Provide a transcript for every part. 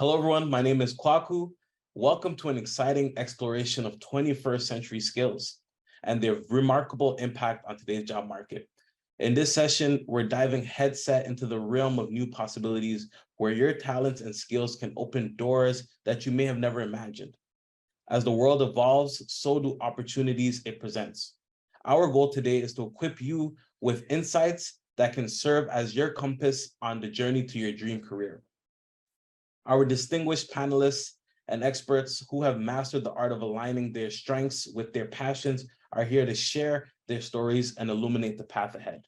Hello, everyone. My name is Kwaku. Welcome to an exciting exploration of 21st century skills and their remarkable impact on today's job market. In this session, we're diving headset into the realm of new possibilities where your talents and skills can open doors that you may have never imagined. As the world evolves, so do opportunities it presents. Our goal today is to equip you with insights that can serve as your compass on the journey to your dream career. Our distinguished panelists and experts who have mastered the art of aligning their strengths with their passions are here to share their stories and illuminate the path ahead.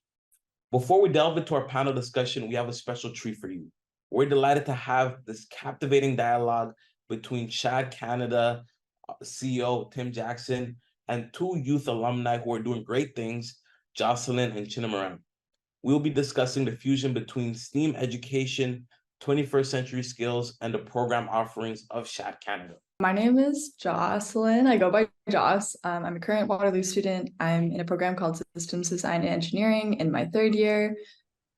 Before we delve into our panel discussion, we have a special treat for you. We're delighted to have this captivating dialogue between Shad Canada CEO Tim Jackson and two youth alumni who are doing great things, Jocelyn and Chinamaram. We'll be discussing the fusion between STEAM education, 21st century skills, and the program offerings of Shad Canada. My name is Jocelyn. I go by Joss. I'm a current Waterloo student. I'm in a program called Systems Design and Engineering in my third year.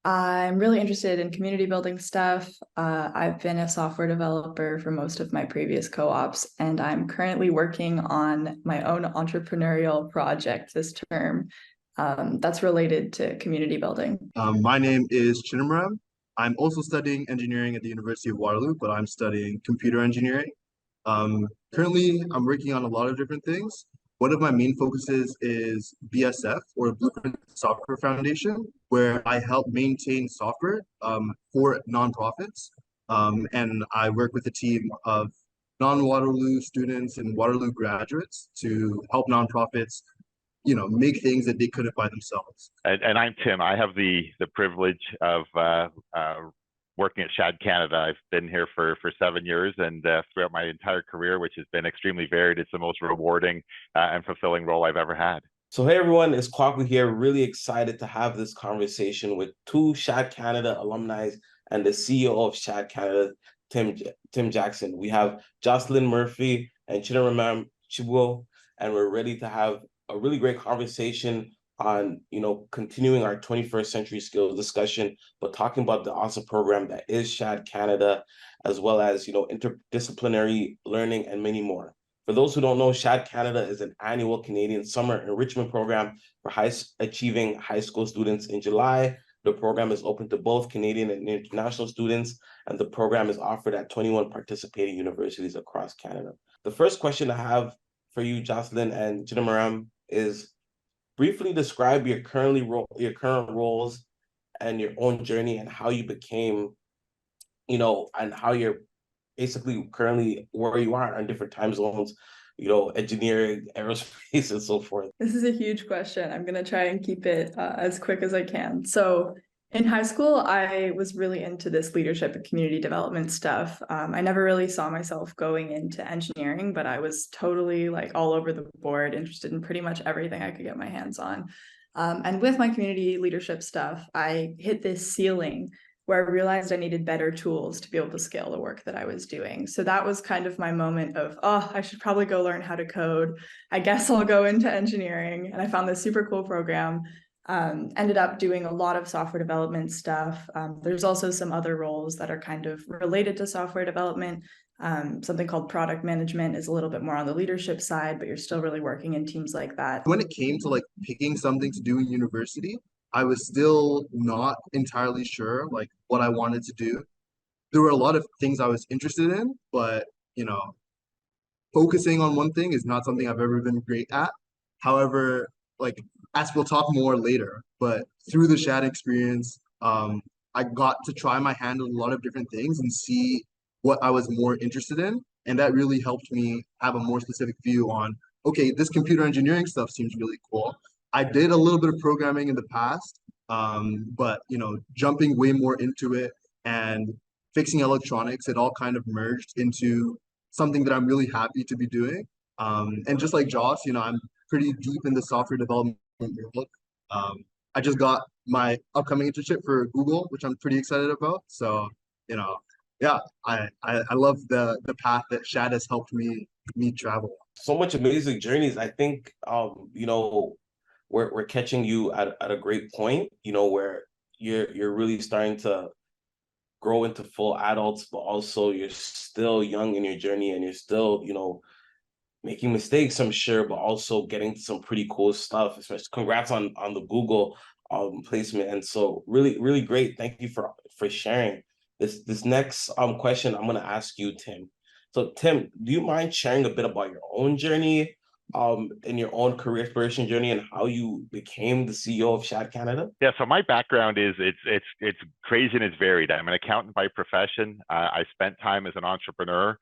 I'm really interested in community building stuff. I've been a software developer for most of my previous co-ops, and I'm currently working on my own entrepreneurial project this term that's related to community building. My name is Chinamaram. I'm also studying engineering at the University of Waterloo, but I'm studying computer engineering. Currently, I'm working on a lot of different things. One of my main focuses is BSF, or Blueprint Software Foundation, where I help maintain software for nonprofits. And I work with a team of non-Waterloo students and Waterloo graduates to help nonprofits, make things that they couldn't by themselves. And I'm Tim. I have the privilege of working at Shad Canada. I've been here for 7 years, and throughout my entire career, which has been extremely varied, it's the most rewarding and fulfilling role I've ever had. So hey everyone, it's Kwaku here. Really excited to have this conversation with two Shad Canada alumni and the CEO of Shad Canada, Tim Jackson. We have Jocelyn Murphy and Chinamaram Chibuo, and we're ready to have a really great conversation on, continuing our 21st century skills discussion, but talking about the awesome program that is Shad Canada, as well as, interdisciplinary learning and many more. For those who don't know, Shad Canada is an annual Canadian summer enrichment program for high-achieving high school students. In July, the program is open to both Canadian and international students, and the program is offered at 21 participating universities across Canada. The first question I have for you, Jocelyn and Chinamaram, is briefly describe your current roles and your own journey and how you became, and how you're basically currently where you are on different time zones, engineering, aerospace, and so forth. This is a huge question. I'm going to try and keep it as quick as I can. So in high school, I was really into this leadership and community development stuff. I never really saw myself going into engineering, but I was totally all over the board, interested in pretty much everything I could get my hands on. And with my community leadership stuff, I hit this ceiling where I realized I needed better tools to be able to scale the work that I was doing. So that was kind of my moment of, I should probably go learn how to code. I guess I'll go into engineering. And I found this super cool program. Ended up doing a lot of software development stuff. There's also some other roles that are kind of related to software development. Something called product management is a little bit more on the leadership side, but you're still really working in teams like that. When it came to picking something to do in university, I was still not entirely sure what I wanted to do. There were a lot of things I was interested in, but focusing on one thing is not something I've ever been great at. However, as we'll talk more later, but through the Shad experience, I got to try my hand on a lot of different things and see what I was more interested in. And that really helped me have a more specific view on, okay, this computer engineering stuff seems really cool. I did a little bit of programming in the past, but jumping way more into it and fixing electronics, it all kind of merged into something that I'm really happy to be doing. And just like Joss, I'm pretty deep in the software development world. I just got my upcoming internship for Google, which I'm pretty excited about. So, yeah, I love the path that Shad has helped me travel. So much amazing journeys. I think we're catching you at a great point, where you're really starting to grow into full adults, but also you're still young in your journey and you're still, making mistakes, I'm sure, but also getting to some pretty cool stuff. Especially congrats on the Google placement. And so really, really great. Thank you for sharing. This next question I'm gonna ask you, Tim. So Tim, do you mind sharing a bit about your own journey in your own career exploration journey and how you became the CEO of Shad Canada? Yeah, so my background is it's crazy and it's varied. I'm an accountant by profession. I spent time as an entrepreneur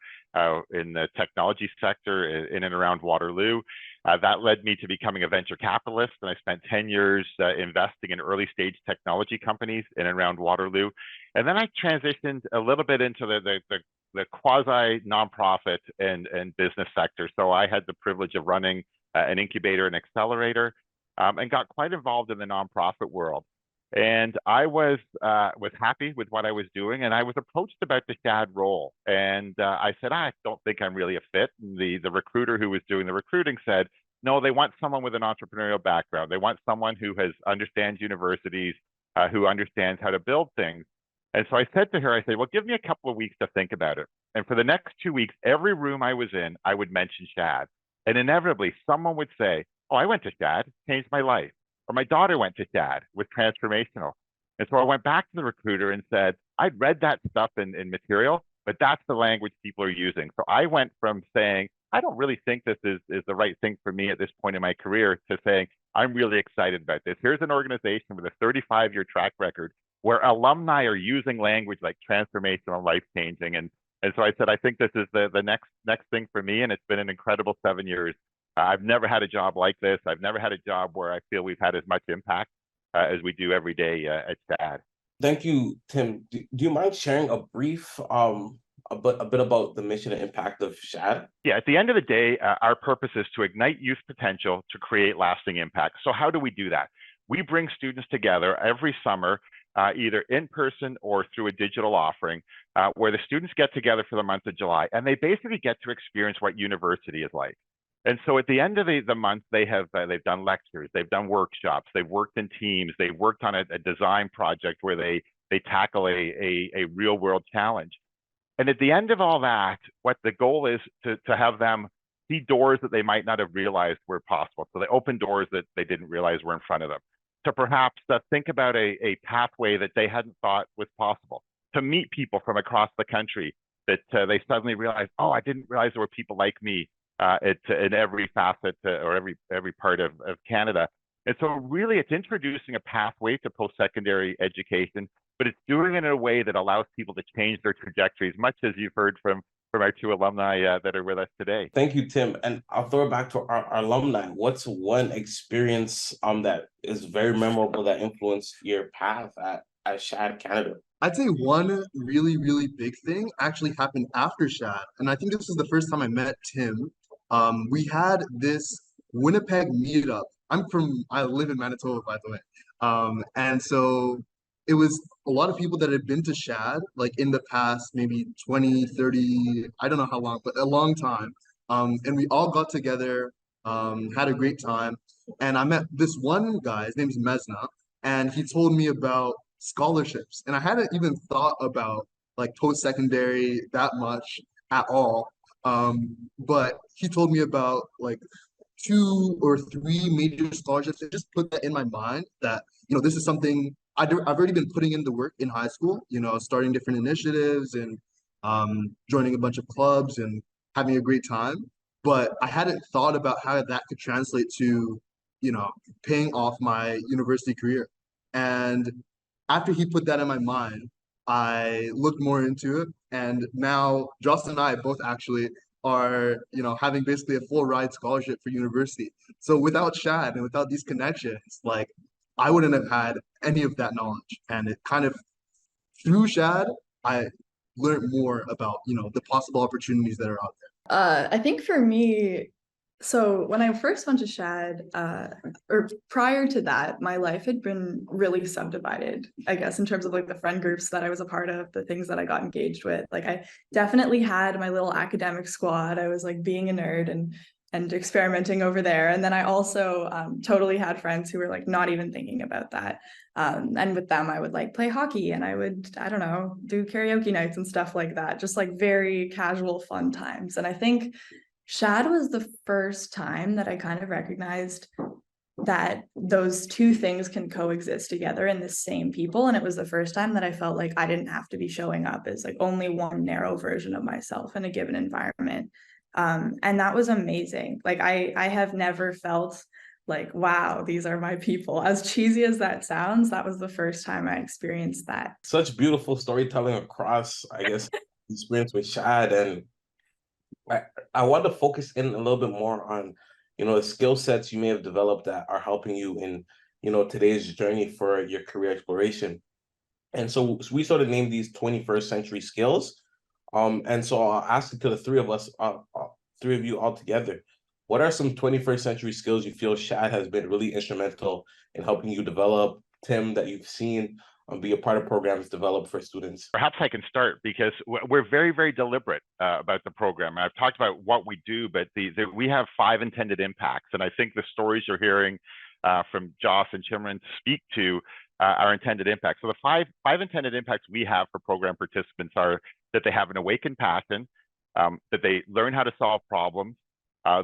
in the technology sector in and around Waterloo. That led me to becoming a venture capitalist, and I spent 10 years investing in early stage technology companies in and around Waterloo. And then I transitioned a little bit into the quasi nonprofit and business sector. So I had the privilege of running an incubator and accelerator, and got quite involved in the nonprofit world. And I was happy with what I was doing, and I was approached about the Shad role. And I said, I don't think I'm really a fit. And the recruiter who was doing the recruiting said, no, they want someone with an entrepreneurial background. They want someone who understands universities, who understands how to build things. And so I said to her, I said, well, give me a couple of weeks to think about it. And for the next 2 weeks, every room I was in, I would mention Shad. And inevitably, someone would say, oh, I went to Shad, changed my life. Or my daughter went to Shad, was transformational. And so I went back to the recruiter and said, I'd read that stuff in material, but that's the language people are using. So I went from saying, I don't really think this is the right thing for me at this point in my career, to saying, I'm really excited about this. Here's an organization with a 35-year track record where alumni are using language like transformational, life-changing. And so I said, I think this is the next thing for me. And it's been an incredible 7 years. I've never had a job like this. I've never had a job where I feel we've had as much impact as we do every day at Shad. Thank you, Tim. Do you mind sharing a brief, a bit about the mission and impact of Shad? Yeah, at the end of the day, our purpose is to ignite youth potential to create lasting impact. So how do we do that? We bring students together every summer, either in person or through a digital offering, where the students get together for the month of July, and they basically get to experience what university is like. And so at the end of the month, they've done lectures, they've done workshops, they've worked in teams, they've worked on a design project where they tackle a real world challenge. And at the end of all that, what the goal is to have them see doors that they might not have realized were possible. So they open doors that they didn't realize were in front of them. To perhaps think about a pathway that they hadn't thought was possible. To meet people from across the country that they suddenly realize, oh, I didn't realize there were people like me in every facet or every part of Canada. And so really it's introducing a pathway to post-secondary education, but it's doing it in a way that allows people to change their trajectories, much as you've heard from our two alumni that are with us today. Thank you, Tim. And I'll throw it back to our alumni. What's one experience that is very memorable that influenced your path at Shad Canada? I'd say one really, really big thing actually happened after Shad. And I think this was the first time I met Tim. We had this Winnipeg meetup. I live in Manitoba, by the way. And so it was a lot of people that had been to Shad, like in the past, maybe 20, 30, I don't know how long, but a long time. And we all got together, had a great time. And I met this one guy, his name's Mesna, and he told me about scholarships. And I hadn't even thought about like post-secondary that much at all. But he told me about like 2 or 3 major scholarships and just put that in my mind that, this is something I've already been putting in the work in high school, starting different initiatives and joining a bunch of clubs and having a great time. But I hadn't thought about how that could translate to, paying off my university career. And after he put that in my mind, I looked more into it. And now Justin and I both actually are, having basically a full ride scholarship for university. So without Shad and without these connections, like I wouldn't have had any of that knowledge. And it kind of through Shad, I learned more about, the possible opportunities that are out there. I think for me, so when I first went to Shad, or prior to that, my life had been really subdivided, I guess, in terms of like the friend groups that I was a part of, the things that I got engaged with. Like I definitely had my little academic squad. I was like being a nerd and and experimenting over there. And then I also totally had friends who were like not even thinking about that. And with them, I would like play hockey and I would, I don't know, do karaoke nights and stuff like that, just like very casual, fun times. And I think Shad was the first time that I kind of recognized that those two things can coexist together in the same people. And it was the first time that I felt like I didn't have to be showing up as like only one narrow version of myself in a given environment. And that was amazing. Like I have never felt like, wow, these are my people. As cheesy as that sounds, that was the first time I experienced that. Such beautiful storytelling across, I guess, experience with Shad. And I want to focus in a little bit more on, the skill sets you may have developed that are helping you in, today's journey for your career exploration. And so we sort of named these 21st century skills. And so I'll ask it to the three of us, three of you all together. What are some 21st century skills you feel Shad has been really instrumental in helping you develop, Tim, that you've seen be a part of programs developed for students? Perhaps I can start because we're very, very deliberate about the program. I've talked about what we do, but we have 5 intended impacts. And I think the stories you're hearing from Joss and Chimran speak to our intended impacts. So the five intended impacts we have for program participants are that they have an awakened passion, that they learn how to solve problems,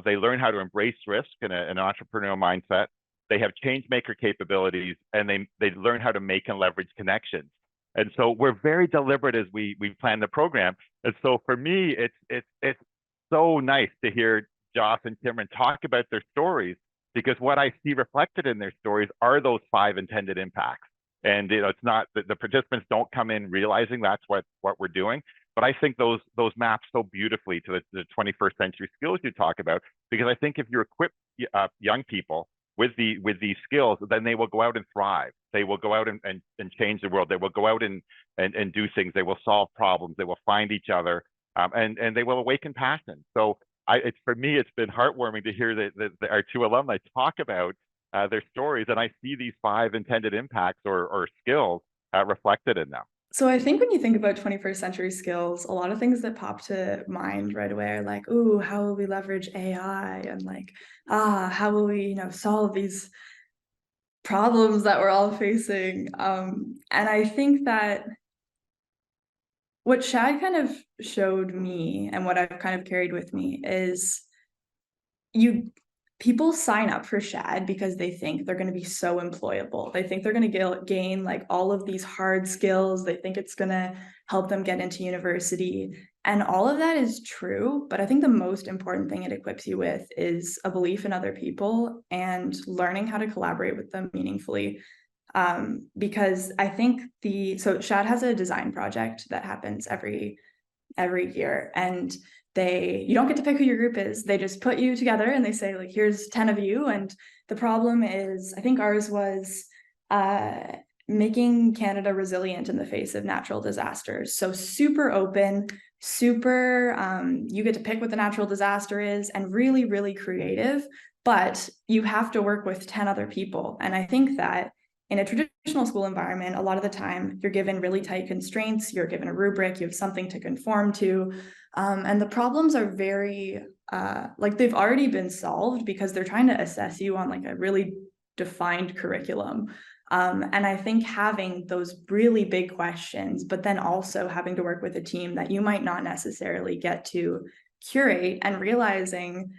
they learn how to embrace risk in an entrepreneurial mindset, they have change maker capabilities, and they learn how to make and leverage connections. And so we're very deliberate as we plan the program. And so for me, it's so nice to hear Joss and Timron talk about their stories, because what I see reflected in their stories are those 5 intended impacts. And it's not that the participants don't come in realizing that's what we're doing, but I think those map so beautifully to the 21st century skills you talk about, because I think if you equip young people with these skills, then they will go out and thrive. They will go out and change the world. They will go out and do things. They will solve problems. They will find each other, and they will awaken passion. So for me, it's been heartwarming to hear that our 2 alumni talk about their stories, and I see these 5 intended impacts or skills reflected in them. So I think when you think about 21st century skills, a lot of things that pop to mind right away are like, ooh, how will we leverage AI? And like, how will we, solve these problems that we're all facing? And I think that what Shad kind of showed me and what I've kind of carried with me is people sign up for Shad because they think they're going to be so employable. They think they're going to gain like all of these hard skills. They think it's going to help them get into university. And all of that is true. But I think the most important thing it equips you with is a belief in other people and learning how to collaborate with them meaningfully. Because I think so Shad has a design project that happens every year, and you don't get to pick who your group is. They just put you together and they say, like, here's 10 of you. And the problem is, I think ours was making Canada resilient in the face of natural disasters. So super open, you get to pick what the natural disaster is, and really, really creative, but you have to work with 10 other people. And I think that in a traditional school environment, a lot of the time you're given really tight constraints, you're given a rubric, you have something to conform to. And the problems are very, like they've already been solved because they're trying to assess you on like a really defined curriculum. And I think having those really big questions, but then also having to work with a team that you might not necessarily get to curate, and realizing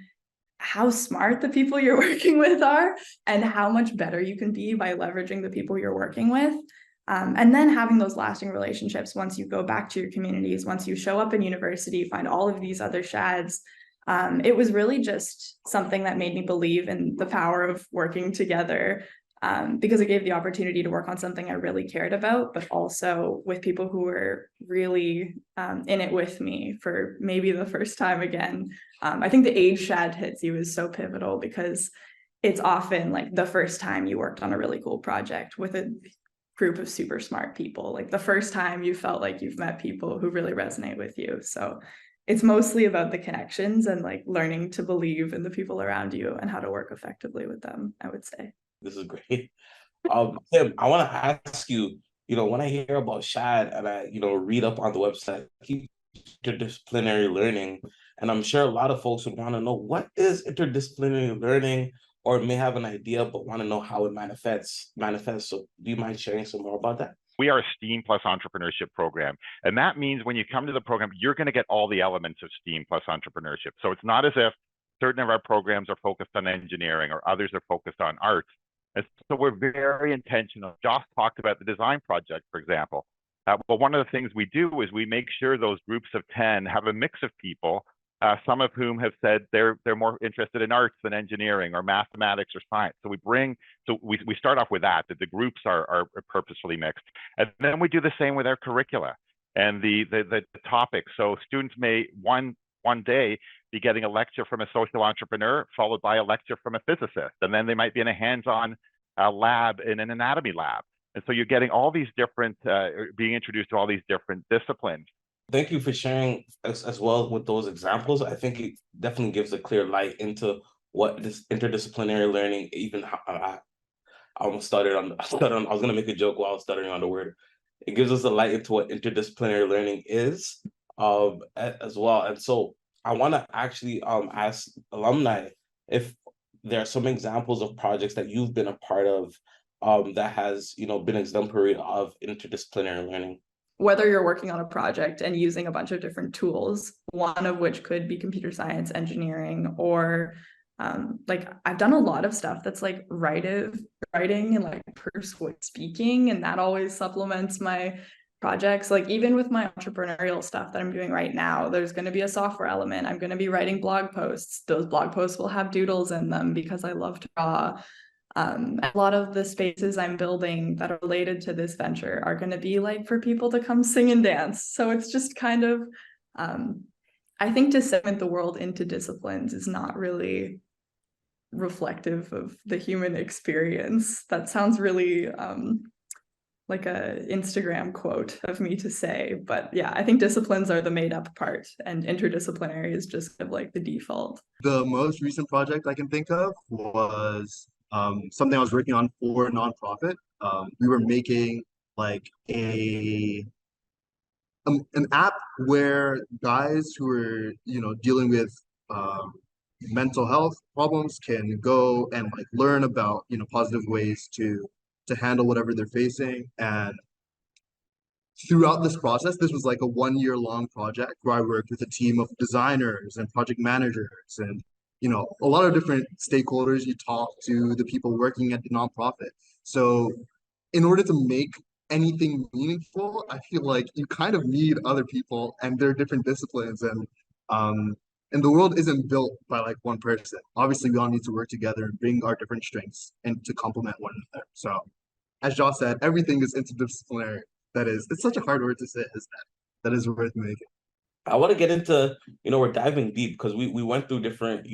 how smart the people you're working with are and how much better you can be by leveraging the people you're working with. And then having those lasting relationships once you go back to your communities, once you show up in university, find all of these other Shads. It was really just something that made me believe in the power of working together, because it gave the opportunity to work on something I really cared about, but also with people who were really in it with me for maybe the first time again. I think the age Shad hits you is so pivotal, because it's often like the first time you worked on a really cool project with a group of super smart people, like the first time you felt like you've met people who really resonate with you. So it's mostly about the connections and like learning to believe in the people around you and how to work effectively with them, I would say. This is great. Tim, I want to ask you, when I hear about Shad and I, read up on the website, I keep interdisciplinary learning. And I'm sure a lot of folks would want to know, what is interdisciplinary learning, or may have an idea but want to know how it manifests. So do you mind sharing some more about that? We are a STEAM plus entrepreneurship program. And that means when you come to the program, you're going to get all the elements of STEAM plus entrepreneurship. So it's not as if certain of our programs are focused on engineering or others are focused on arts. And so we're very intentional. Josh talked about the design project, for example. Well, one of the things we do is we make sure those groups of 10 have a mix of people, some of whom have said they're more interested in arts than engineering or mathematics or science. So we start off with that the groups are purposefully mixed. And then we do the same with our curricula and the topics. So students may one day be getting a lecture from a social entrepreneur, followed by a lecture from a physicist. And then they might be in a hands-on lab in an anatomy lab. And so you're getting all these different, being introduced to all these different disciplines. Thank you for sharing as well with those examples. I think it definitely gives a clear light into what this interdisciplinary learning, even I almost stuttered on, I was gonna make a joke while I was stuttering on the word. It gives us a light into what interdisciplinary learning is as well. And so I want to actually ask alumni if there are some examples of projects that you've been a part of that has, been exemplary of interdisciplinary learning. Whether you're working on a project and using a bunch of different tools, one of which could be computer science, engineering, or like I've done a lot of stuff that's like writing and like persuasive speaking, and that always supplements my projects. Like even with my entrepreneurial stuff that I'm doing right now, there's going to be a software element. I'm going to be writing blog posts. Those blog posts will have doodles in them because I love to draw. A lot of the spaces I'm building that are related to this venture are going to be like for people to come sing and dance. So it's just kind of, I think to segment the world into disciplines is not really reflective of the human experience. That sounds really like a Instagram quote of me to say, but yeah, I think disciplines are the made up part and interdisciplinary is just kind of like the default. The most recent project I can think of was something I was working on for a nonprofit. We were making like an app where guys who are dealing with mental health problems can go and like learn about positive ways to handle whatever they're facing. And throughout this process, this was like a 1 year long project where I worked with a team of designers and project managers and a lot of different stakeholders. You talk to the people working at the nonprofit. So in order to make anything meaningful, I feel like you kind of need other people and their different disciplines, and the world isn't built by like one person. Obviously, we all need to work together and bring our different strengths and to complement one another. So as Josh said, everything is interdisciplinary. It's such a hard word to say, is that is worth making. I want to get into, we're diving deep because we went through different,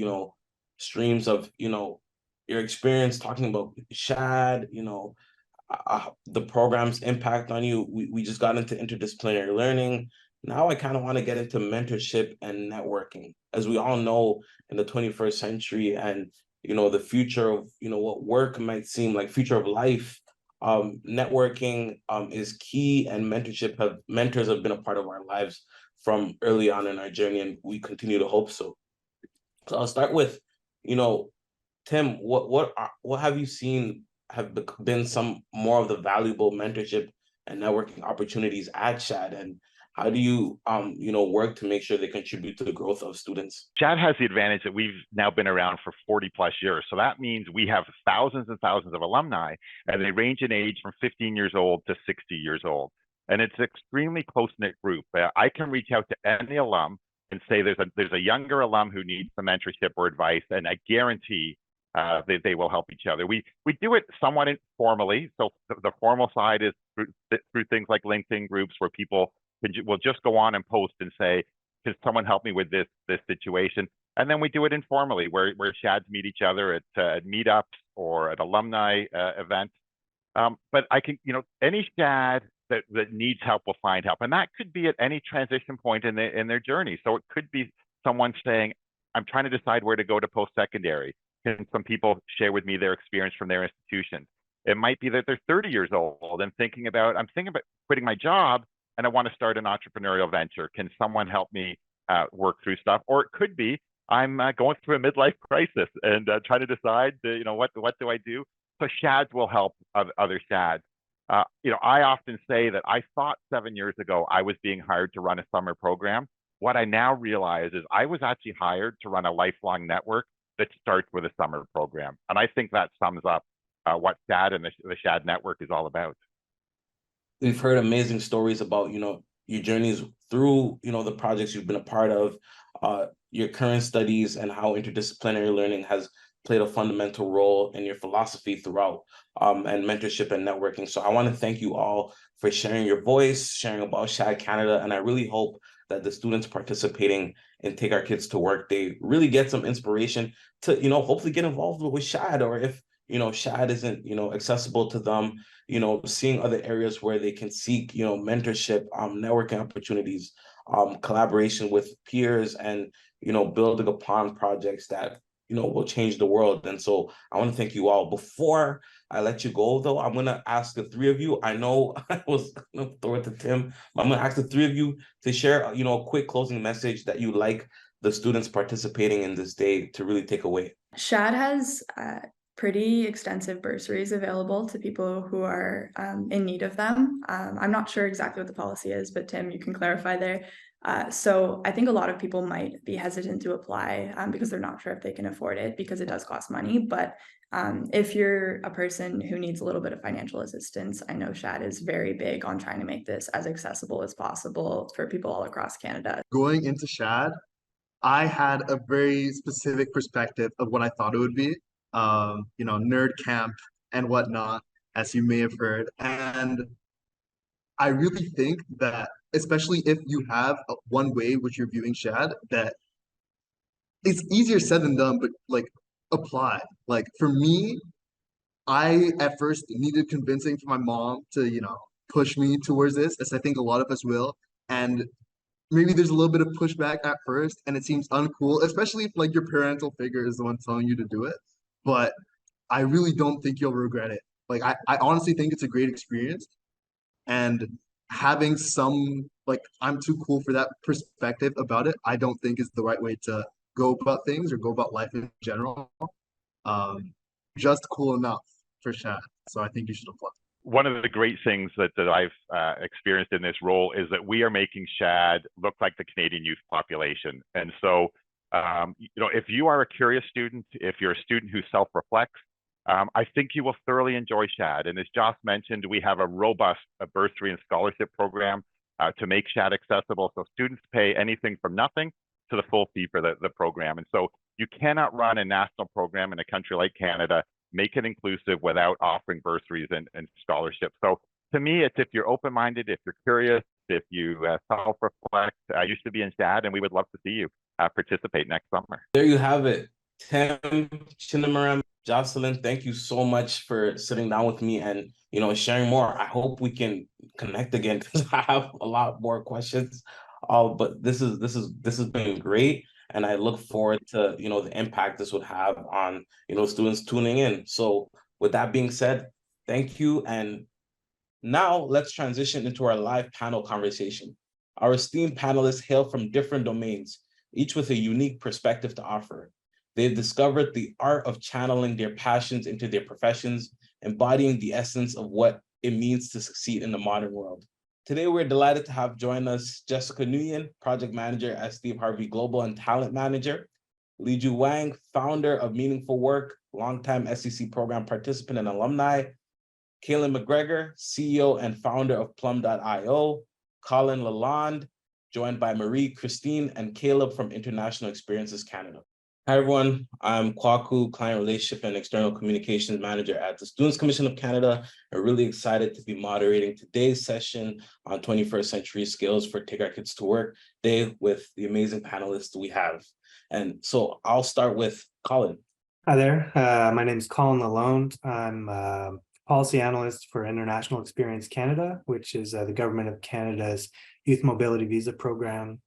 streams of, your experience talking about Shad, the program's impact on you. We just got into interdisciplinary learning. Now I kind of want to get into mentorship and networking. As we all know, in the 21st century and, the future of, what work might seem like, future of life, networking is key, and mentors have been a part of our lives from early on in our journey, and we continue to hope so. So I'll start with, Tim, what have you seen have been some more of the valuable mentorship and networking opportunities at Shad, and how do you work to make sure they contribute to the growth of students? Shad has the advantage that we've now been around for 40 plus years. So that means we have thousands and thousands of alumni, and they range in age from 15 years old to 60 years old. And it's an extremely close-knit group. I can reach out to any alum and say there's a younger alum who needs some mentorship or advice, and I guarantee they will help each other. We do it somewhat informally. So the formal side is through things like LinkedIn groups where people will just go on and post and say, can someone help me with this situation? And then we do it informally where Shads meet each other at meetups or at alumni events. But I can, any Shad that needs help will find help. And that could be at any transition point in their journey. So it could be someone saying, I'm trying to decide where to go to post-secondary. Can some people share with me their experience from their institution? It might be that they're 30 years old and I'm thinking about quitting my job, and I want to start an entrepreneurial venture. Can someone help me work through stuff? Or it could be I'm going through a midlife crisis and trying to decide, what do I do? So Shads will help other Shads. I often say that I thought 7 years ago I was being hired to run a summer program. What I now realize is I was actually hired to run a lifelong network that starts with a summer program. And I think that sums up what Shad and the Shad network is all about. We've heard amazing stories about, your journeys through, the projects you've been a part of, your current studies, and how interdisciplinary learning has played a fundamental role in your philosophy throughout, and mentorship and networking. So I want to thank you all for sharing your voice, sharing about Shad Canada, and I really hope that the students participating in Take Our Kids to Work, they really get some inspiration to, hopefully get involved with Shad, or if, Shad isn't, accessible to them, seeing other areas where they can seek, mentorship, networking opportunities, collaboration with peers, and, building upon projects that, will change the world. And so I want to thank you all. Before I let you go, though, I'm going to ask the three of you. I know I was going to throw it to Tim, but I'm going to ask the three of you to share, a quick closing message that you like the students participating in this day to really take away. Shad has pretty extensive bursaries available to people who are in need of them. I'm not sure exactly what the policy is, but Tim, you can clarify there. So I think a lot of people might be hesitant to apply because they're not sure if they can afford it, because it does cost money. But if you're a person who needs a little bit of financial assistance, I know Shad is very big on trying to make this as accessible as possible for people all across Canada. Going into Shad, I had a very specific perspective of what I thought it would be, nerd camp and whatnot, as you may have heard. And I really think that, especially if you have one way which you're viewing Shad, that it's easier said than done, but like apply. Like for me, I at first needed convincing from my mom to, push me towards this, as I think a lot of us will. And maybe there's a little bit of pushback at first and it seems uncool, especially if like your parental figure is the one telling you to do it. But I really don't think you'll regret it. Like I honestly think it's a great experience. And having some like I'm too cool for that perspective about it, I don't think is the right way to go about things or go about life in general. Um, just cool enough for Shad. So I think you should apply. One of the great things that I've experienced in this role is that we are making Shad look like the Canadian youth population. And so, if you are a curious student, if you're a student who self-reflects, I think you will thoroughly enjoy Shad. And as Joss mentioned, we have a robust bursary and scholarship program to make Shad accessible. So students pay anything from nothing to the full fee for the program. And so you cannot run a national program in a country like Canada, make it inclusive without offering bursaries and scholarships. So to me, it's if you're open-minded, if you're curious, if you self-reflect, you should be in Shad, and we would love to see you participate next summer. There you have it. Tim, Chinamaram, Jocelyn, thank you so much for sitting down with me and, sharing more. I hope we can connect again because I have a lot more questions. But this has been great. And I look forward to, the impact this would have on, students tuning in. So with that being said, thank you. And now let's transition into our live panel conversation. Our esteemed panelists hail from different domains, each with a unique perspective to offer. They've discovered the art of channeling their passions into their professions, embodying the essence of what it means to succeed in the modern world. Today, we're delighted to have join us Jessica Nguyen, Project Manager at Steve Harvey Global and Talent Manager, Liju Wang, founder of Meaningful Work, longtime SEC program participant and alumni, Kaylin McGregor, CEO and founder of Plum.io, Colin Lalonde, joined by Marie, Christine, and Caleb from International Experiences Canada. Hi, everyone. I'm Kwaku, Client Relationship and External Communications Manager at the Students Commission of Canada. I'm really excited to be moderating today's session on 21st Century Skills for Take Our Kids to Work Day with the amazing panelists we have. And so I'll start with Colin. Hi there. My name is Colin Lalonde. I'm a policy analyst for International Experience Canada, which is the Government of Canada's Youth Mobility Visa Program,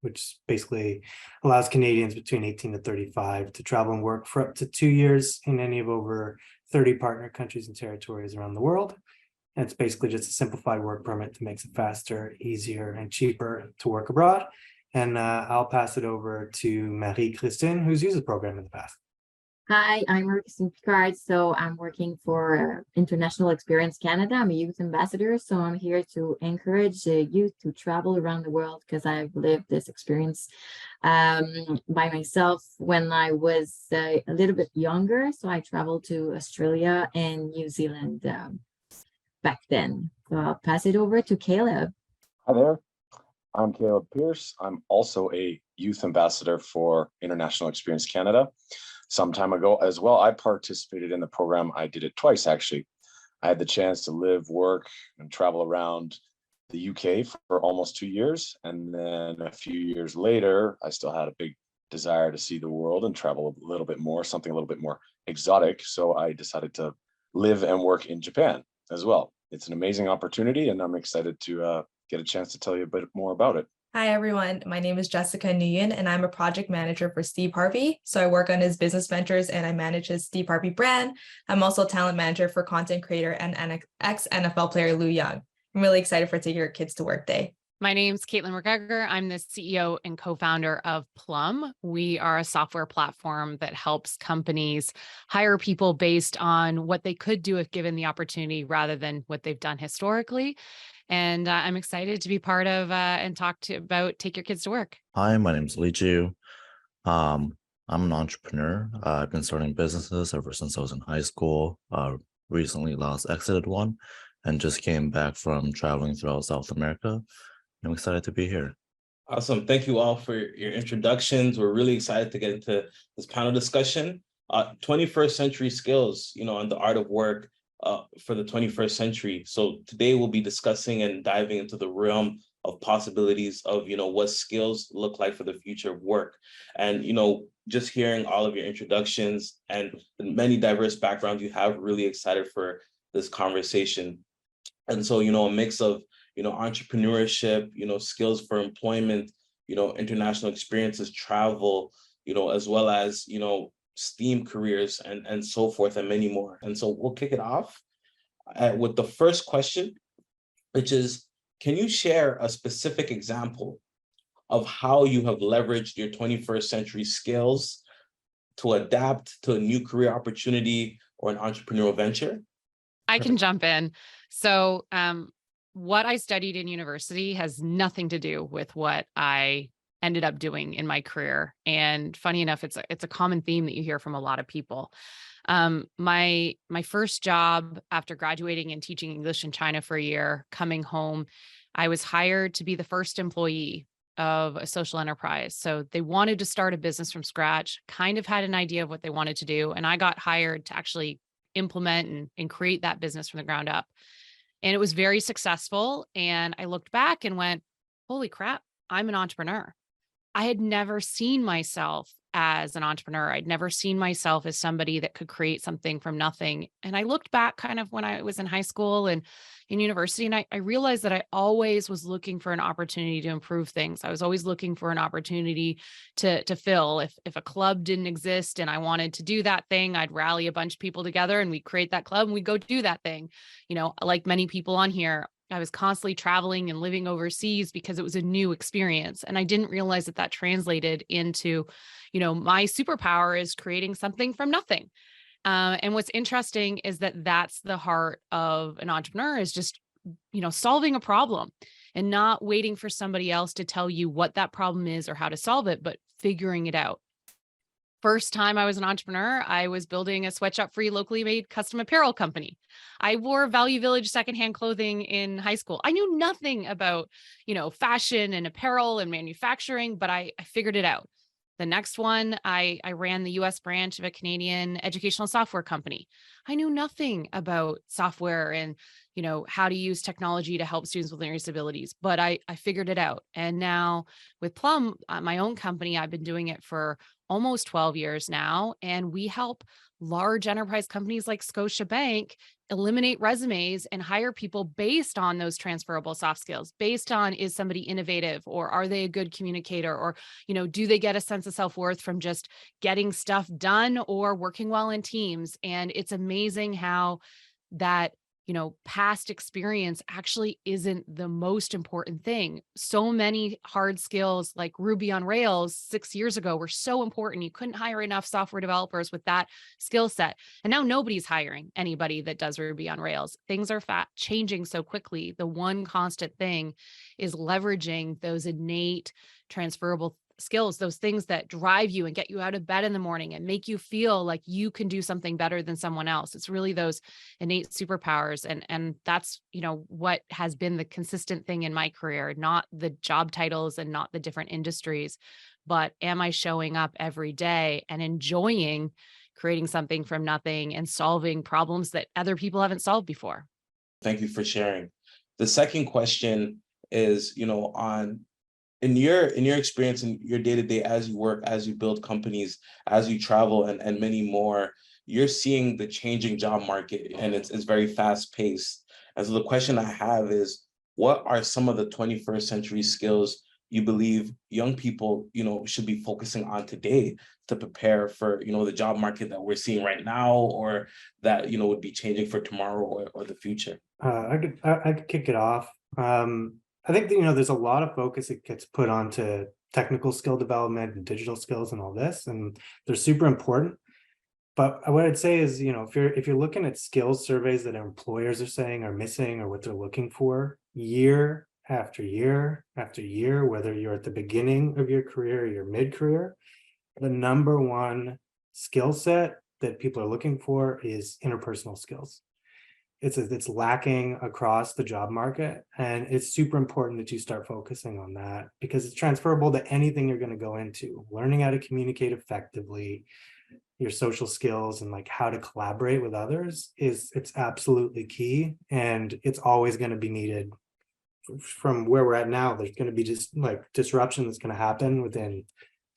which basically allows Canadians between 18 to 35 to travel and work for up to 2 years in any of over 30 partner countries and territories around the world. And it's basically just a simplified work permit that makes it faster, easier, and cheaper to work abroad. And I'll pass it over to Marie-Christine, who's used the program in the past. Hi, I'm Marie-Christine Picard. So I'm working for International Experience Canada. I'm a youth ambassador. So I'm here to encourage youth to travel around the world because I've lived this experience by myself when I was a little bit younger. So I traveled to Australia and New Zealand back then. So I'll pass it over to Caleb. Hi there. I'm Caleb Pierce. I'm also a youth ambassador for International Experience Canada. Some time ago as well, I participated in the program. I did it twice, actually. I had the chance to live, work, and travel around the UK for almost 2 years. And then a few years later, I still had a big desire to see the world and travel a little bit more, something a little bit more exotic. So I decided to live and work in Japan as well. It's an amazing opportunity, and I'm excited to get a chance to tell you a bit more about it. Hi, everyone. My name is Jessica Nguyen, and I'm a project manager for Steve Harvey. So I work on his business ventures and I manage his Steve Harvey brand. I'm also a talent manager for content creator and ex-NFL player Lou Young. I'm really excited for Take Your Kids to Work Day. My name's Caitlin McGregor. I'm the CEO and co-founder of Plum. We are a software platform that helps companies hire people based on what they could do if given the opportunity rather than what they've done historically. And I'm excited to be part of and talk about Take Your Kids to Work. Hi, my name is Li Ju. I'm an entrepreneur. I've been starting businesses ever since I was in high school. Recently last exited one and just came back from traveling throughout South America. I'm excited to be here. Awesome. Thank you all for your introductions. We're really excited to get into this panel discussion. 21st century skills, on the art of work for the 21st century. So today we'll be discussing and diving into the realm of possibilities of, what skills look like for the future of work. And, just hearing all of your introductions and the many diverse backgrounds you have, really excited for this conversation. And so, a mix of, entrepreneurship, skills for employment, international experiences, travel, as well as, STEAM careers and so forth and many more. And so we'll kick it off with the first question, which is, can you share a specific example of how you have leveraged your 21st century skills to adapt to a new career opportunity or an entrepreneurial venture? I can jump in. So what I studied in university has nothing to do with what I ended up doing in my career. And funny enough, it's a common theme that you hear from a lot of people. My first job after graduating and teaching English in China for a year, coming home, I was hired to be the first employee of a social enterprise. So they wanted to start a business from scratch, kind of had an idea of what they wanted to do. And I got hired to actually implement and create that business from the ground up. And it was very successful. And I looked back and went, holy crap, I'm an entrepreneur. I had never seen myself as an entrepreneur. I'd never seen myself as somebody that could create something from nothing. And I looked back kind of when I was in high school and in university, and I realized that I always was looking for an opportunity to improve things. I was always looking for an opportunity to fill. If a club didn't exist and I wanted to do that thing, I'd rally a bunch of people together and we'd create that club and we'd go do that thing. Like many people on here, I was constantly traveling and living overseas because it was a new experience. And I didn't realize that translated into, my superpower is creating something from nothing. And what's interesting is that that's the heart of an entrepreneur, is just, solving a problem and not waiting for somebody else to tell you what that problem is or how to solve it, but figuring it out. First time I was an entrepreneur, I was building a sweatshop-free, locally made custom apparel company. I wore Value Village secondhand clothing in high school. I knew nothing about, fashion and apparel and manufacturing, but I figured it out. The next one, I ran the US branch of a Canadian educational software company. I knew nothing about software and, how to use technology to help students with learning disabilities, but I figured it out. And now with Plum, my own company, I've been doing it for almost 12 years now. And we help large enterprise companies like Scotiabank eliminate resumes and hire people based on those transferable soft skills, based on, is somebody innovative, or are they a good communicator, or, do they get a sense of self-worth from just getting stuff done or working well in teams? And it's amazing how that past experience actually isn't the most important thing. So many hard skills like Ruby on Rails 6 years ago were so important. You couldn't hire enough software developers with that skill set. And now nobody's hiring anybody that does Ruby on Rails. Things are changing so quickly. The one constant thing is leveraging those innate transferable skills, those things that drive you and get you out of bed in the morning and make you feel like you can do something better than someone else. It's really those innate superpowers. And that's, what has been the consistent thing in my career, not the job titles and not the different industries, but am I showing up every day and enjoying creating something from nothing and solving problems that other people haven't solved before? Thank you for sharing. The second question is, in your experience in your day-to-day, as you work, as you build companies, as you travel, and many more, you're seeing the changing job market, and it's very fast-paced. And so the question I have is, what are some of the 21st century skills you believe young people, should be focusing on today to prepare for, the job market that we're seeing right now, or that, would be changing for tomorrow or the future? I could kick it off. I think that, there's a lot of focus that gets put onto technical skill development and digital skills and all this, and they're super important. But what I'd say is, if you're looking at skills surveys that employers are saying are missing or what they're looking for year after year after year, whether you're at the beginning of your career or your mid-career, the number one skill set that people are looking for is interpersonal skills. It's lacking across the job market, and it's super important that you start focusing on that because it's transferable to anything you're going to go into. Learning how to communicate effectively, your social skills, and like how to collaborate with others it's absolutely key, and it's always going to be needed. From where we're at now, there's going to be just like disruption that's going to happen within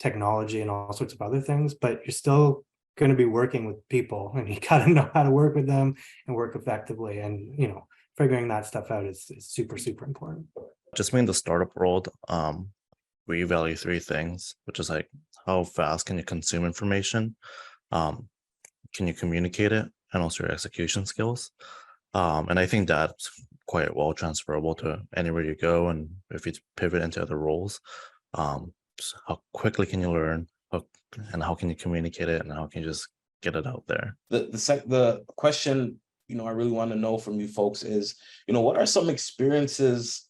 technology and all sorts of other things, but you're still going to be working with people, and you got to know how to work with them and work effectively, and figuring that stuff out is super important. Just in the startup world, we value three things, which is like how fast can you consume information, can you communicate it, and also your execution skills. And I think that's quite well transferable to anywhere you go, and if you pivot into other roles, so how quickly can you learn, and how can you communicate it, and how can you just get it out there? The question, I really want to know from you folks is, what are some experiences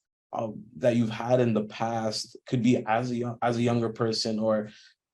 that you've had in the past, could be as a younger person or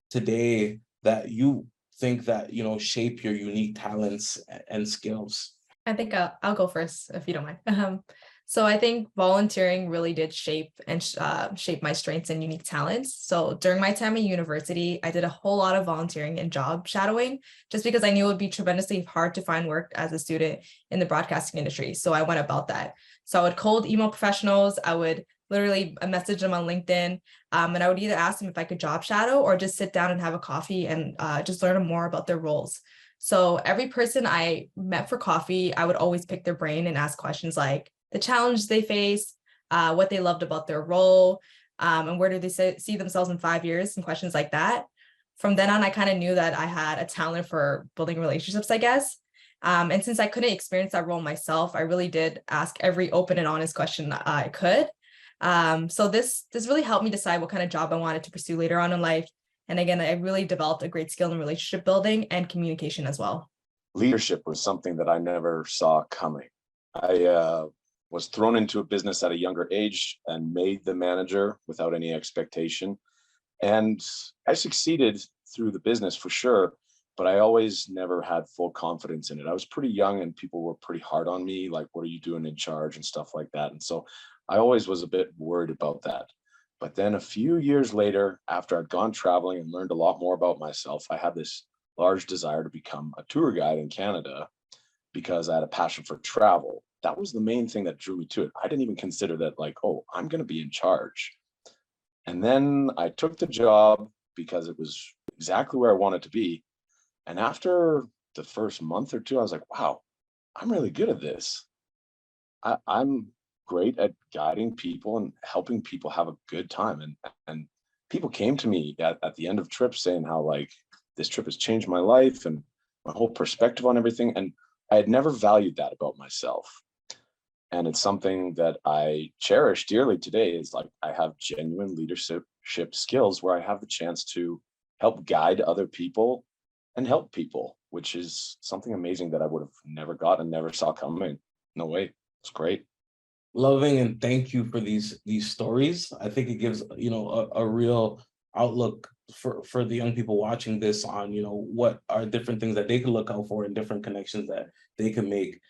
today, that you think that, shape your unique talents and skills? I think I'll go first, if you don't mind. So I think volunteering really did shape my strengths and unique talents. So during my time at university, I did a whole lot of volunteering and job shadowing, just because I knew it would be tremendously hard to find work as a student in the broadcasting industry. So I went about that. So I would cold email professionals. I would literally message them on LinkedIn, and I would either ask them if I could job shadow or just sit down and have a coffee and just learn more about their roles. So every person I met for coffee, I would always pick their brain and ask questions like the challenges they face, what they loved about their role, and where do they see themselves in 5 years, and questions like that. From then on, I kind of knew that I had a talent for building relationships, I guess. And since I couldn't experience that role myself, I really did ask every open and honest question that I could. So this really helped me decide what kind of job I wanted to pursue later on in life. And again, I really developed a great skill in relationship building and communication as well. Leadership was something that I never saw coming. I was thrown into a business at a younger age and made the manager without any expectation. And I succeeded through the business for sure, but I always never had full confidence in it. I was pretty young and people were pretty hard on me, like, what are you doing in charge and stuff like that. And so I always was a bit worried about that. But then a few years later, after I'd gone traveling and learned a lot more about myself, I had this large desire to become a tour guide in Canada because I had a passion for travel. That was the main thing that drew me to it. I didn't even consider that like, oh, I'm going to be in charge. And then I took the job because it was exactly where I wanted to be. And after the first month or two, I was like, wow, I'm really good at this. I'm great at guiding people and helping people have a good time. And people came to me at the end of trips saying how like this trip has changed my life and my whole perspective on everything. And I had never valued that about myself. And it's something that I cherish dearly today. Is like I have genuine leadership skills where I have the chance to help guide other people and help people, which is something amazing that I would have never gotten, never saw coming. No way. It's great. Loving, and thank you for these stories. I think it gives a real outlook for the young people watching this on what are different things that they can look out for and different connections that they can make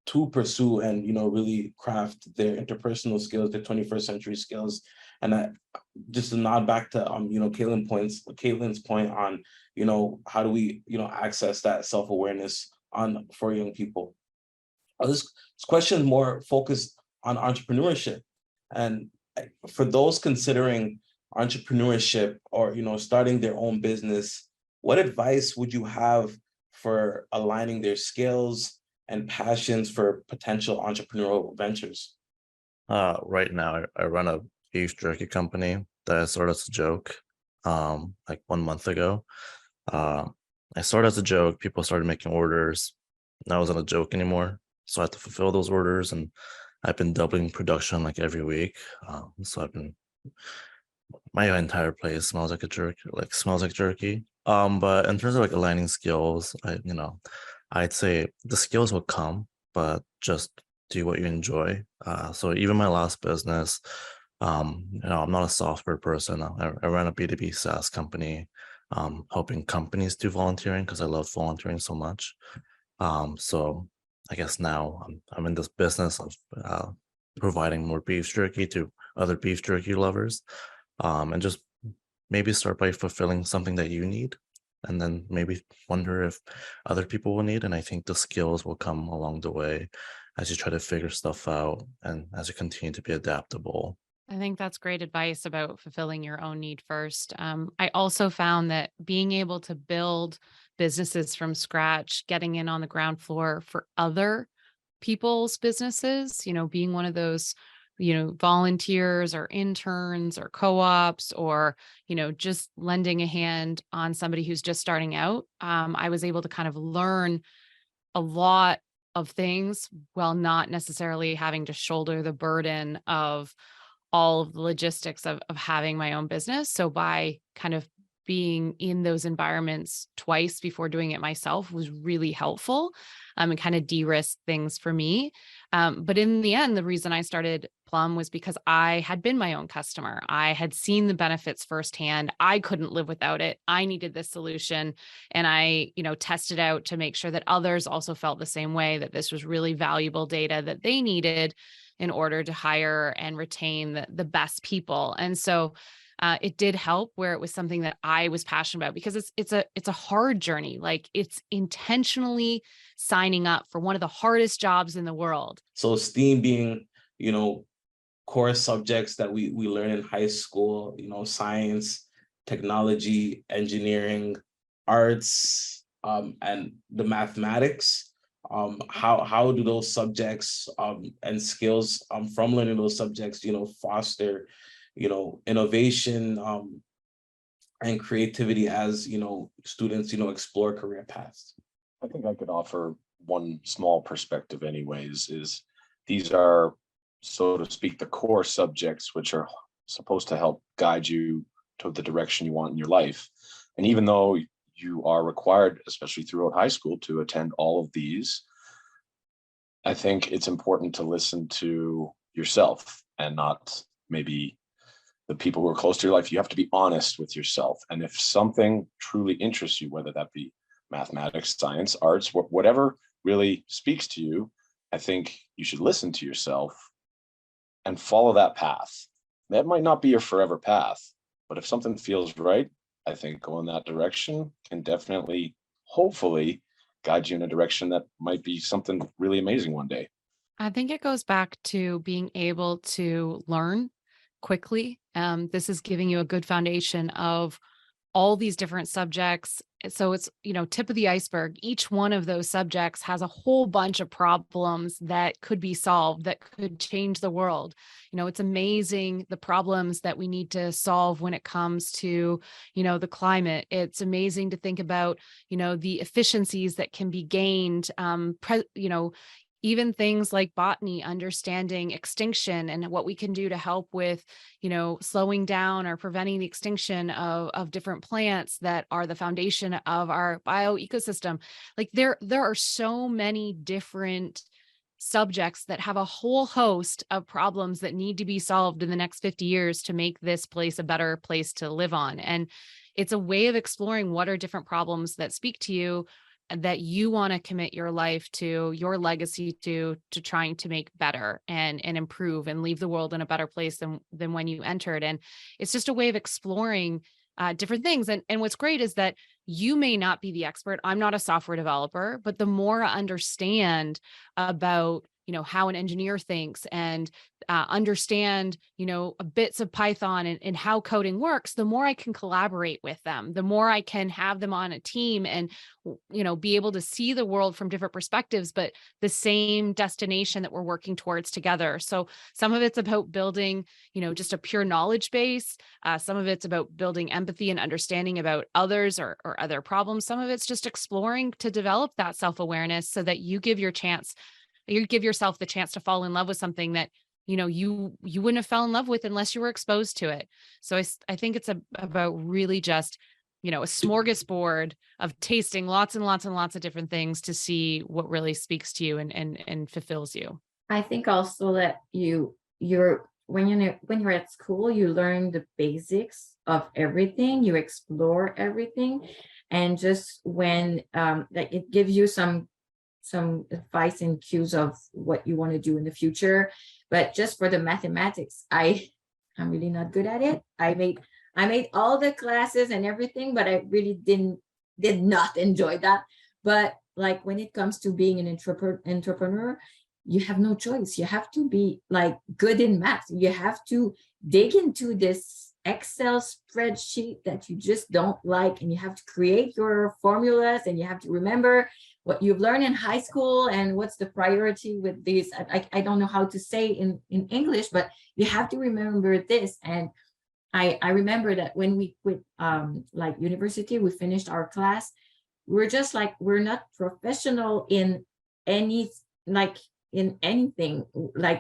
to pursue and really craft their interpersonal skills, their 21st century skills. And just to nod back to Caitlin's point on how do we access that self-awareness for young people. This question is more focused on entrepreneurship, and for those considering entrepreneurship or starting their own business, what advice would you have for aligning their skills and passions for potential entrepreneurial ventures? Right now, I run a beef jerky company that I started as a joke, like 1 month ago. I started as a joke. People started making orders. That wasn't a joke anymore. So I had to fulfill those orders, and I've been doubling production like every week. So my entire place smells like jerky. But in terms of like aligning skills, I'd say the skills will come, but just do what you enjoy. So even my last business, I'm not a software person. I ran a B2B SaaS company, helping companies do volunteering because I love volunteering so much. So I guess now I'm in this business of providing more beef jerky to other beef jerky lovers, and just maybe start by fulfilling something that you need, and then maybe wonder if other people will need. And I think the skills will come along the way as you try to figure stuff out and as you continue to be adaptable. I think that's great advice about fulfilling your own need first. I also found that being able to build businesses from scratch, getting in on the ground floor for other people's businesses, being one of those, volunteers or interns or co-ops, or, just lending a hand on somebody who's just starting out. I was able to kind of learn a lot of things while not necessarily having to shoulder the burden of all of the logistics of having my own business. So by kind of being in those environments twice before doing it myself was really helpful, and kind of de-risk things for me. But in the end, the reason I started Plum was because I had been my own customer. I had seen the benefits firsthand. I couldn't live without it. I needed this solution. And I, tested out to make sure that others also felt the same way, that this was really valuable data that they needed in order to hire and retain the best people. And so it did help where it was something that I was passionate about, because it's a hard journey. Like, it's intentionally signing up for one of the hardest jobs in the world. So STEAM being, core subjects that we learn in high school, science, technology, engineering, arts, and the mathematics. How do those subjects and skills from learning those subjects, foster, innovation and creativity as, students, explore career paths? I think I could offer one small perspective anyways, is these are, so to speak, the core subjects, which are supposed to help guide you to the direction you want in your life. And even though you are required, especially throughout high school, to attend all of these, I think it's important to listen to yourself and not maybe the people who are close to your life. You have to be honest with yourself. And if something truly interests you, whether that be mathematics, science, arts, whatever really speaks to you, I think you should listen to yourself and follow that path. That might not be your forever path, but if something feels right, I think going that direction can definitely, hopefully, guide you in a direction that might be something really amazing one day. I think it goes back to being able to learn quickly. This is giving you a good foundation of all these different subjects. So it's, tip of the iceberg. Each one of those subjects has a whole bunch of problems that could be solved, that could change the world. It's amazing the problems that we need to solve when it comes to, the climate. It's amazing to think about, the efficiencies that can be gained, even things like botany, understanding extinction and what we can do to help with, slowing down or preventing the extinction of different plants that are the foundation of our bioecosystem. Like there are so many different subjects that have a whole host of problems that need to be solved in the next 50 years to make this place a better place to live on. And it's a way of exploring what are different problems that speak to you, that you want to commit your life to, your legacy to trying to make better and improve and leave the world in a better place than when you entered. And it's just a way of exploring different things. And what's great is that you may not be the expert. I'm not a software developer, but the more I understand about, how an engineer thinks and understand, bits of Python and how coding works, the more I can collaborate with them, the more I can have them on a team and, be able to see the world from different perspectives, but the same destination that we're working towards together. So some of it's about building, just a pure knowledge base. Some of it's about building empathy and understanding about others or other problems. Some of it's just exploring to develop that self-awareness so that you give yourself the chance to fall in love with something that, you wouldn't have fell in love with unless you were exposed to it. So I think it's about really just, a smorgasbord of tasting lots and lots and lots of different things to see what really speaks to you and fulfills you. I think also that when you're at school, you learn the basics of everything, you explore everything, and just when like it gives you some advice and cues of what you want to do in the future. But just for the mathematics, I'm really not good at it. I made all the classes and everything, but I really did not enjoy that. But like when it comes to being an entrepreneur, you have no choice. You have to be like good in math. You have to dig into this Excel spreadsheet that you just don't like, and you have to create your formulas, and you have to remember what you've learned in high school and what's the priority with these. I don't know how to say in English, but you have to remember this. And I remember that when we quit like university, we finished our class. We're just like, we're not professional in anything. Like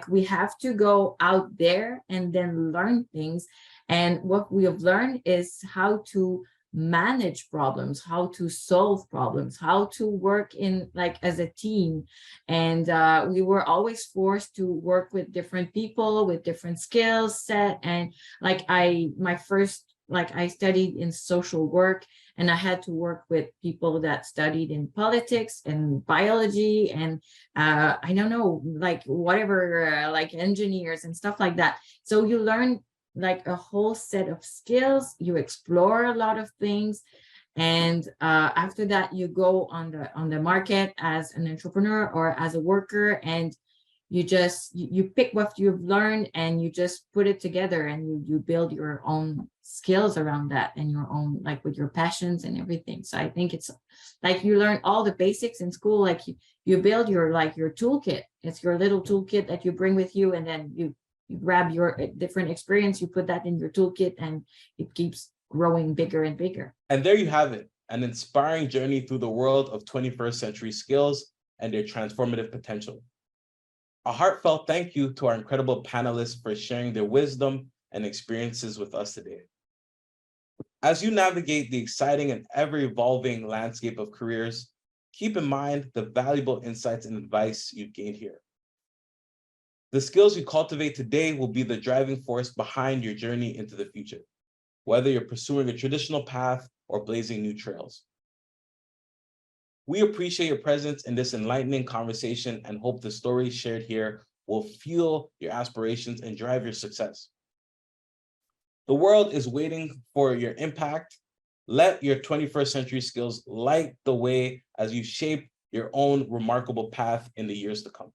we have to go out there and then learn things. And what we have learned is how to manage problems, how to solve problems, how to work in like as a team. And we were always forced to work with different people with different skill set. And like I studied in social work, and I had to work with people that studied in politics and biology and I don't know, like whatever, like engineers and stuff like that. So you learn like a whole set of skills, you explore a lot of things, and after that you go on the market as an entrepreneur or as a worker, and you pick what you've learned and you just put it together, and you build your own skills around that and your own, like with your passions and everything. So I think it's like you learn all the basics in school, like you build your toolkit. It's your little toolkit that you bring with you, and then you grab your different experience, you put that in your toolkit, and it keeps growing bigger and bigger. And there you have it, an inspiring journey through the world of 21st century skills and their transformative potential. A heartfelt thank you to our incredible panelists for sharing their wisdom and experiences with us today. As you navigate the exciting and ever-evolving landscape of careers, keep in mind the valuable insights and advice you've gained here. The skills you cultivate today will be the driving force behind your journey into the future, whether you're pursuing a traditional path or blazing new trails. We appreciate your presence in this enlightening conversation and hope the stories shared here will fuel your aspirations and drive your success. The world is waiting for your impact. Let your 21st century skills light the way as you shape your own remarkable path in the years to come.